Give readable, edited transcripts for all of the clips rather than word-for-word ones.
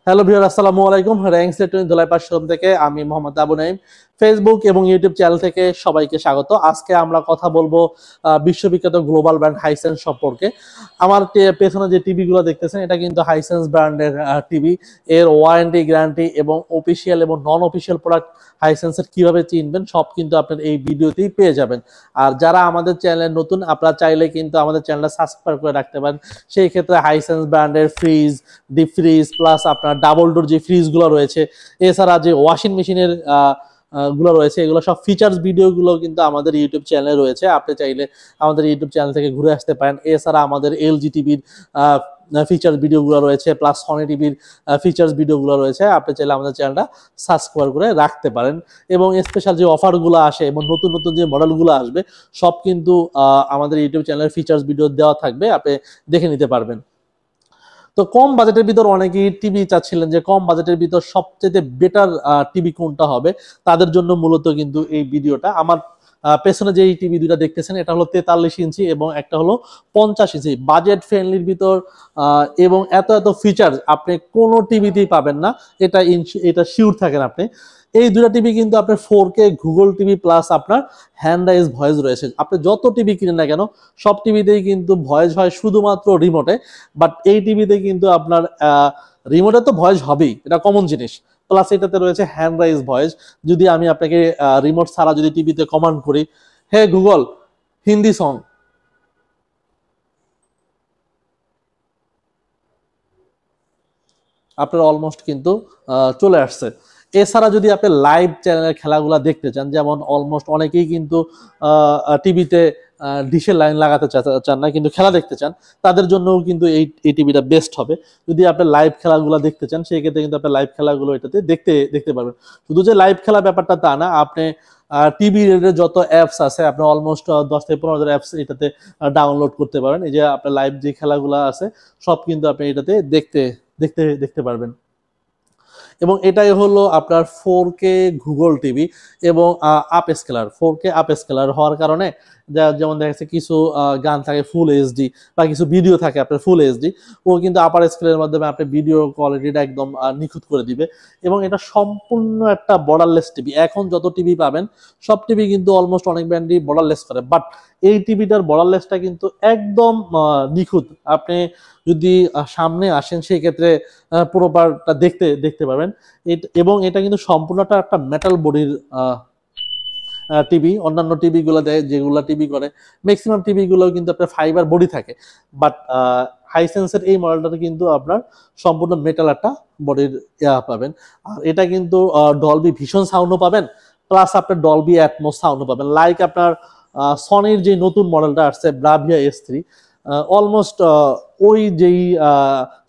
Hello viewer, আসসালামু আলাইকুম। Ranks electronic Dholaipar showroom থেকে আমি মোহাম্মদ আবু নাইম, ফেসবুক এবং ইউটিউব চ্যানেল থেকে সবাইকে স্বাগত। আজকে আমরা কথা বলবো বিশ্ববিখ্যাত গ্লোবাল ব্র্যান্ড হাইসেন্স সম্পর্কে। আমার পেছনে যে টিভিগুলো দেখতেছেন এটা কিন্তু হাইসেন্স ব্র্যান্ডের টিভি। এর ওয়ারেন্টি, গ্যারান্টি এবং অফিসিয়াল এবং নন অফিসিয়াল প্রোডাক্ট হাইসেন্সের কিভাবে চিনবেন সব কিন্তু আপনার এই ভিডিওতেই পেয়ে যাবেন। আর যারা আমাদের চ্যানেলে নতুন, আপনারা চাইলে কিন্তু আমাদের চ্যানেলটা সাবস্ক্রাইব করে রাখতে পারেন। সেই ক্ষেত্রে হাইসেন্স ব্র্যান্ডের ফ্রিজ, ডিপ ফ্রিজ প্লাস আপনার ডাবল ডোর যে ফ্রিজগুলো রয়েছে, এছাড়া যে ওয়াশিং মেশিনের গুলো রয়েছে, এগুলো সব ফিচার্স ভিডিওগুলো কিন্তু আমাদের ইউটিউব চ্যানেলে রয়েছে। আপনি চাইলে আমাদের ইউটিউব চ্যানেল থেকে ঘুরে আসতে পারেন। এছাড়া আমাদের এলজি টিভির ফিচার্স ভিডিওগুলো রয়েছে, প্লাস সনি টিভির ফিচার্স ভিডিওগুলো রয়েছে। আপনি চাইলে আমাদের চ্যানেলটা সাবস্ক্রাইব করে রাখতে পারেন। এবং স্পেশাল যে অফারগুলো আসে এবং নতুন নতুন যে মডেলগুলো আসবে সব কিন্তু আমাদের ইউটিউব চ্যানেলের ফিচার্স ভিডিও দেওয়া থাকবে, আপনি দেখে নিতে পারবেন। তো কম বাজেটের ভিতর অনেকেই টিভি চাচ্ছিলেন যে কম বাজেটের ভিতর সবচেয়ে বেটার টিভি কোনটা হবে, তাদের জন্য মূলত কিন্তু এই ভিডিওটা। আমার পেছনে যে টিভি দুইটা দেখতেছেন এটা হলো 43 ইঞ্চি এবং একটা হলো 50 ইঞ্চি। বাজেট ফ্রেন্ডলির ভিতর এবং এত এত ফিচার আপনি কোনো টিভিতেই পাবেন না, এটা শিওর থাকেন আপনি। এই দুটা টিভি কিন্তু আপনার 4K গুগল টিভি প্লাস আপনার হ্যান্ড রাইজ ভয়েস রয়েছে। আপনি যত টিভি কিনেন না কেন সব টিভিতেই কিন্তু ভয়েস হয় শুধুমাত্র রিমোটে, বাট এই টিভিতে কিন্তু আপনার রিমোটে তো ভয়েস হবেই, এটা কমন জিনিস। প্লাস এটাতে রয়েছে হ্যান্ড রাইজ ভয়েস। যদি আমি আপনাকে রিমোট ছাড়া যদি টিভিতে কমান্ড করি, হে গুগল হিন্দি সং, আপনার অলমোস্ট কিন্তু চলে আসছে। এছাড়া যদি আপনি লাইভ চ্যানেলের খেলাগুলো দেখতে চান, যেমন অলমোস্ট অনেকেই কিন্তু টিভিতে ডিশের লাইন লাগাতে চান না, কিন্তু খেলা দেখতে চান, তাদের জন্যও কিন্তু এই টিভিটা বেস্ট হবে। যদি আপনি লাইভ খেলাগুলো দেখতে চান সেই ক্ষেত্রে কিন্তু আপনি লাইভ খেলাগুলো এটাতে দেখতে পারবেন। শুধু যে লাইভ খেলা ব্যাপারটা তা না, আপনি টিভি রিলেটেড যত অ্যাপস আছে আপনি অলমোস্ট 10 থেকে 15 হাজার অ্যাপস এটাতে ডাউনলোড করতে পারেন। এই যে আপনার লাইভ যে খেলাগুলো আছে সব কিন্তু আপনি এটাতে দেখতে পারবেন। এবং এটাই হলো আপনার 4K গুগল টিভি এবং up scalar. 4K up scalar হওয়ার কারণে যেমন দেখা যাচ্ছে কিছু গান থাকে ফুল এইচডি বা কিছু ভিডিও থাকে আপনার ফুল এইচডি, ও কিন্তু আপার স্কেলের মাধ্যমে আপনি ভিডিও কোয়ালিটিটা একদম নিখুঁত করে দিবে। এবং এটা সম্পূর্ণ একটা বর্ডারলেস টিভি। এখন যত টিভি পাবেন সব টিভি কিন্তু অলমোস্ট অনেক ব্র্যান্ডই বর্ডারলেস করে, বাট এই টিভিটার বর্ডারলেসটা কিন্তু একদম নিখুঁত। আপনি যদি সামনে আসেন সেই ক্ষেত্রে পুরোটা দেখতে পাবেন। এবং এটা কিন্তু সম্পূর্ণটা একটা মেটাল বডির টিভি। অন্যান্য টিভি গুলো দেয় যেগুলো টিভি করে, ম্যাক্সিমাম টিভি গুলো কিন্তু আপনার ফাইবার বডি থাকে, বাট হাইসেন্সের এই মডেলটাতে কিন্তু আপনার সম্পূর্ণ মেটাল একটা বডির পাবেন। আর এটা কিন্তু ডলবি ভিশন সাউন্ডও পাবেন, প্লাস আপনার ডলবি অ্যাটমস সাউন্ডও পাবেন। লাইক আপনার সনির যে নতুন মডেলটা আসছে ব্রাভিয়া S3, অলমোস্ট ওই যেই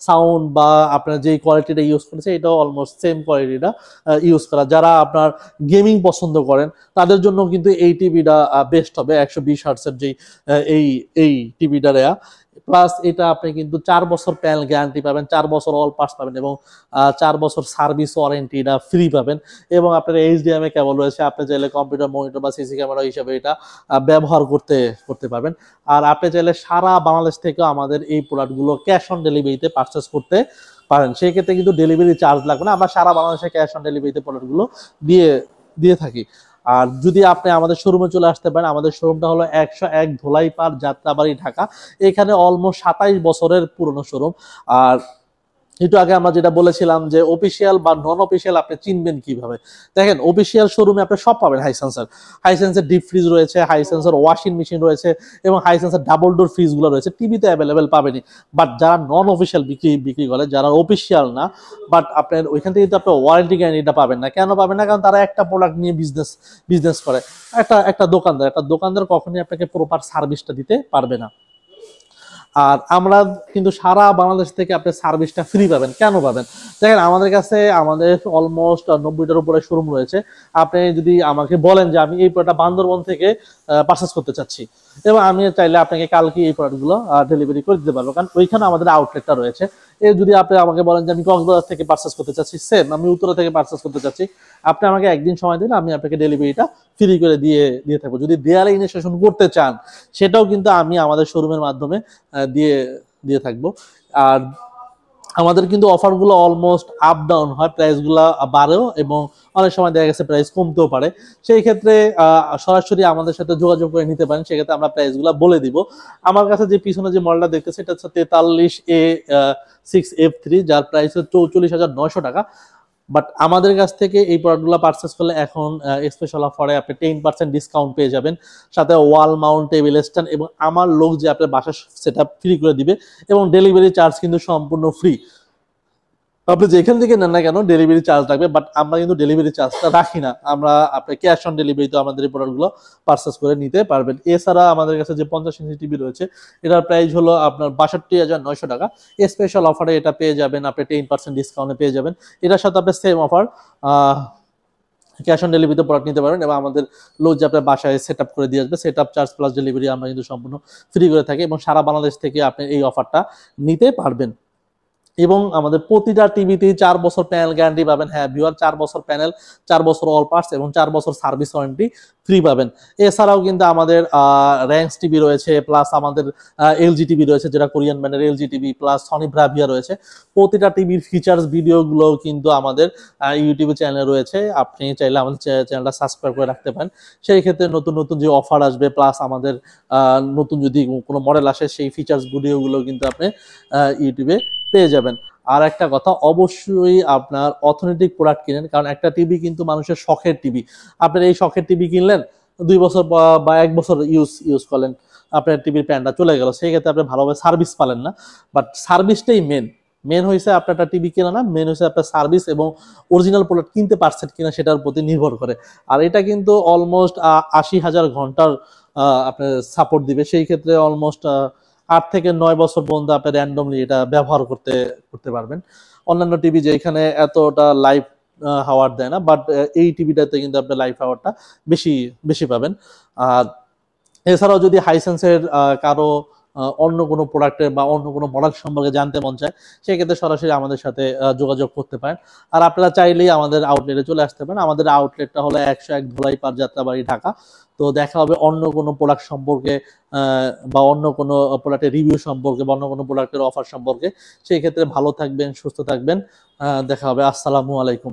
সাউন্ড বা আপনার যেই কোয়ালিটিটা ইউজ করেছে এটাও অলমোস্ট সেম কোয়ালিটিটা ইউজ করা। যারা আপনার গেমিং পছন্দ করেন তাদের জন্য কিন্তু এই টিভিটা বেস্ট হবে। 120 হার্টসের যেই এই এই টিভিটা রেয়া। প্লাস এটা আপনি কিন্তু 4 বছর প্যানেল গ্যারান্টি পাবেন, 4 বছর অল পার্টস পাবেন এবং 4 বছর সার্ভিস ওয়ারেন্টিটা ফ্রি পাবেন। এবং আপনার HDMI কেবল রয়েছে, আপনি চাইলে কম্পিউটার মনিটর বা সিসি ক্যামেরা হিসেবে এটা ব্যবহার করতে পারবেন। আর আপনি চাইলে সারা বাংলাদেশ থেকে আমাদের এই প্রোডাক্টগুলো ক্যাশ অন ডেলিভারিতে পারচেস করতে পারেন। সেই ক্ষেত্রে কিন্তু ডেলিভারি চার্জ লাগবে না, আমরা সারা বাংলাদেশে ক্যাশ অন ডেলিভারিতে প্রোডাক্টগুলো দিয়ে থাকি। আর যদি আপনি আমাদের শোরুমে চলে আসতে পারেন, আমাদের শোরুমটা হলো 101 ধোলাইপাড়, যাত্রাবাড়ি, ঢাকা। এখানে অলমোস্ট 27 বছরের পুরনো শোরুম। আর একটু আগে আমরা যেটা বলেছিলাম যে অফিসিয়াল বা নন অফিসিয়াল আপনি চিনবেন কিভাবে, দেখেন অফিসিয়াল শোরুমে আপনি সব পাবেন। হাইসেন্সের ডিপ ফ্রিজ রয়েছে, হাইসেন্সের ওয়াশিং মেশিন রয়েছে এবং হাইসেন্সের ডাবল ডোর ফ্রিজগুলো রয়েছে, টিভিতে অ্যাভেলেবেল পাবেনই। বাট যারা নন অফিসিয়াল বিক্রি করে, যারা অফিসিয়াল না, বাট আপনার ওইখান থেকে কিন্তু আপনার ওয়ারেন্টি গ্যারান্টিটা পাবেন না। কেন পাবেন না? কারণ তারা একটা প্রোডাক্ট নিয়ে বিজনেস করে। একটা দোকানদার কখনোই আপনাকে প্রপার সার্ভিসটা দিতে পারবে না। আর আমরা কিন্তু সারা বাংলাদেশ থেকে আপনি সার্ভিসটা ফ্রি পাবেন। কেন পাবেন? দেখেন আমাদের কাছে আমাদের অলমোস্ট 90টার উপরে শোরুম রয়েছে। আপনি যদি আমাকে বলেন যে আমি এই প্রোডাক্টটা বান্দরবন থেকে পারচেস করতে চাচ্ছি, এবং আমি চাইলে আপনাকে কালকে এই প্রোডাক্টগুলো ডেলিভারি করে দিতে পারবো, কারণ ওইখানে আমাদের আউটলেটটা রয়েছে। যদি আপনি আমাকে বলেন যে আমি কক্সবাজার থেকে পারচেস করতে চাচ্ছি, সেম আমি উত্তরা থেকে পারচেস করতে চাচ্ছি, আপনি আমাকে একদিন সময় দিলে আমি আপনাকে ডেলিভারিটা ফ্রি করে দিয়ে থাকবো। যদি দেয়ালে ইনস্টলেশন করতে চান সেটাও কিন্তু আমি আমাদের শোরুমের মাধ্যমে দিয়ে থাকবো। আর আমাদের কিন্তু অফারগুলো অলমোস্ট আপ ডাউন হয়, প্রাইসগুলো বাড়েও এবং অনেক সময় দেখা গেছে প্রাইস কমতেও পারে। সেই ক্ষেত্রে সরাসরি আমাদের সাথে যোগাযোগ করে নিতে পারেন, সেক্ষেত্রে আমরা প্রাইসগুলো বলে দিব। আমার কাছে যে পিছনে যে মডেলটা দেখতেছে এটা হচ্ছে 43A6F3, যার প্রাইস হচ্ছে 44,900 টাকা। বাট আমাদের কাছ থেকে এই প্রোডাক্টগুলো পারচেস করলে এখন স্পেশাল অফারে আপনি 10% ডিসকাউন্ট পেয়ে যাবেন, সাথে ওয়াল মাউন্ট টেবিল স্ট্যান্ড এবং আমার লোক যে আপনার বাসা সেট আপ ফ্রি করে দিবে, এবং ডেলিভারি চার্জ কিন্তু সম্পূর্ণ ফ্রি। আপনি যেখান থেকে নেন না কেন ডেলিভারি চার্জ লাগবে, বাট আমরা কিন্তু ডেলিভারি চার্জটা রাখি না, আমরা আপনি ক্যাশ অন ডেলিভারিতে আমাদের এই প্রোডাক্টগুলো পারচেস করে নিতে পারবেন। এছাড়া আমাদের কাছে যে 50 ইঞ্চি টিভি রয়েছে এটার প্রাইস হলো আপনার 62,900 টাকা। স্পেশাল অফারে এটা পেয়ে যাবেন আপনি 10% ডিসকাউন্টে পেয়ে যাবেন। এটার সাথে আপনি সেম অফার ক্যাশ অন ডেলিভারিতে প্রোডাক্ট নিতে পারবেন, এবং আমাদের লোক যে আপনার বাসায় সেট আপ করে দিয়ে আসবে, set up charge plus delivery আমরা কিন্তু সম্পূর্ণ ফ্রি করে থাকি, এবং সারা বাংলাদেশ থেকে আপনি এই অফারটা নিতে পারবেন। এবং আমাদের প্রতিটা টিভিতে 4 বছর প্যানেল গ্যারান্টি পাবেন। হ্যাঁ ভিউয়ার, 4 বছর প্যানেল, 4 বছর অল পার্টস এবং 4 বছর সার্ভিস ওয়ারেন্টি ফ্রি পাবেন। এছাড়াও কিন্তু আমাদের র্যাঙ্কস টিভি রয়েছে, প্লাস আমাদের এলজি টিভি রয়েছে, যেটা কোরিয়ান ব্র্যান্ডের LG TV, plus Sony Bravia রয়েছে। প্রতিটা টিভির ফিচার্স ভিডিওগুলো কিন্তু আমাদের ইউটিউবে চ্যানেলে রয়েছে, আপনি চাইলে আমাদের চ্যানেলটা সাবস্ক্রাইব করে রাখতে পারেন। সেই ক্ষেত্রে নতুন নতুন যে অফার আসবে, প্লাস আমাদের নতুন যদি কোনো মডেল আসে, সেই ফিচার্স ভিডিওগুলো কিন্তু আপনি ইউটিউবে পেয়ে যাবেন। আর একটা কথা, অবশ্যই আপনার অথেন্টিক প্রোডাক্ট কিনেন, কারণ একটা টিভি কিন্তু মানুষের শখের টিভি। আপনার এই শখের টিভি কিনলেন, 2 বছর বা 1 বছর ইউজ করলেন, আপনার টিভির প্যানটা চলে গেল, সেই ক্ষেত্রে আপনি ভালোভাবে সার্ভিস পালেন না। বাট সার্ভিসটাই মেন হয়েছে আপনার একটা টিভি কেনা না, মেন হয়েছে আপনার সার্ভিস এবং অরিজিনাল প্রোডাক্ট কিনতে পারছেন কিনা সেটার প্রতি নির্ভর করে। আর এটা কিন্তু অলমোস্ট 80,000 ঘন্টার আপনার সাপোর্ট দিবে। সেই ক্ষেত্রে অলমোস্ট 8 থেকে 9 বছর পর্যন্ত আপনি র্যান্ডমলি এটা ব্যবহার করতে পারবেন। অন্যান্য টিভি যেখানে এতটা লাইভ হাওয়ার দেয় না, বাট এই টিভিটাতে কিন্তু আপনি লাইভ হাওয়ারটা বেশি বেশি পাবেন। আর এছাড়াও যদি হাইসেন্সের কারো অন্য কোনো প্রোডাক্টের বা অন্য কোনো মডেল সম্পর্কে জানতে মন চায়, সেক্ষেত্রে সরাসরি আমাদের সাথে যোগাযোগ করতে পারেন। আর আপনারা চাইলেই আমাদের আউটলেটে চলে আসতে পারেন। আমাদের আউটলেটটা হলো 101 ধলাই পার, যাত্রাবাড়ি, ঢাকা। তো দেখা হবে অন্য কোনো প্রোডাক্ট সম্পর্কে বা অন্য কোনো প্রোডাক্টের রিভিউ সম্পর্কে বা অন্য কোনো প্রোডাক্টের অফার সম্পর্কে। সেই ক্ষেত্রে ভালো থাকবেন, সুস্থ থাকবেন, দেখা হবে। আসসালামু আলাইকুম।